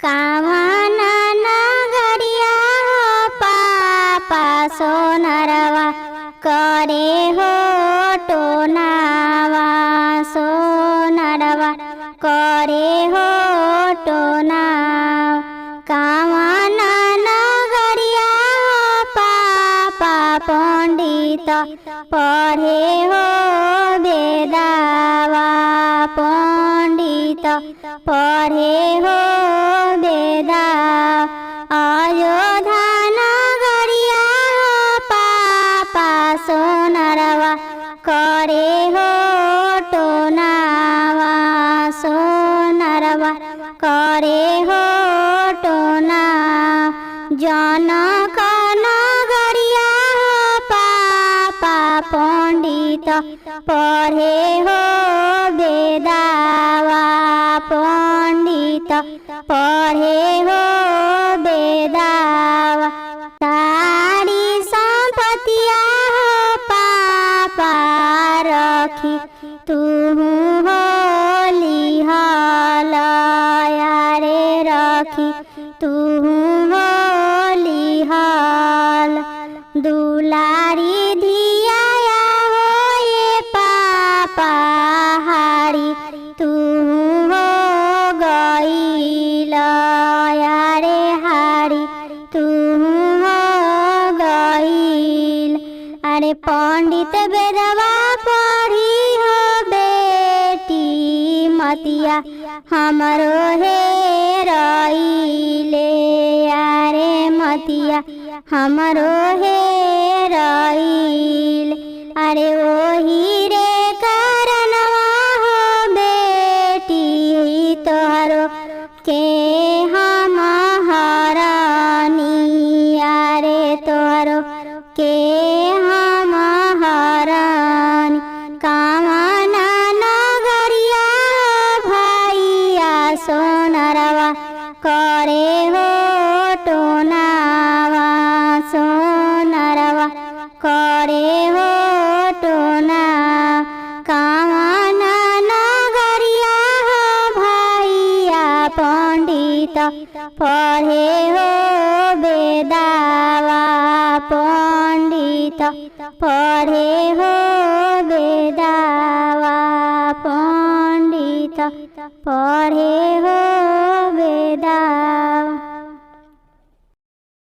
कामना नगरिया हो पापा सोनरवा करे हो टोनावा सोनरवा करे हो टोना कामना नगरिया हो पापा पंडित पढ़े हो वेदावा पंडित पढ़े हो वेदा अयोध्या नगरिया हो पापा सोनरवा करे हो टोनावा सोनरवा करे हो टोना जनक नगरिया हो पापा पंडित पढ़े हो वेदावा पंडित पढ़े हो वेदावा सारी संपत्तिया हो पापा रखी तू होली हलया रे रखी तू होली हल दुलारी धिया हो ये पापा हारी तू हो गईल रे हारी तू हो गईल अरे पंडित वेदवा पढ़ी हो बेटी मतिया हमरो हे रईले यारे मतिया हमरो हे रईल अरे ओही रे कारणवा हो बेटी तोहरो के हम हरानी यारे तोहरो के हम हरानी कामना नगरिया भैया सोनरवा करे हो टोनावा सोनरवा करे हो टोना कामना नगरिया हो भैया पंडित पढ़े हो वेदावा पंडित पढ़े हो वेदावा पंडित पढ़े हो वेदावा।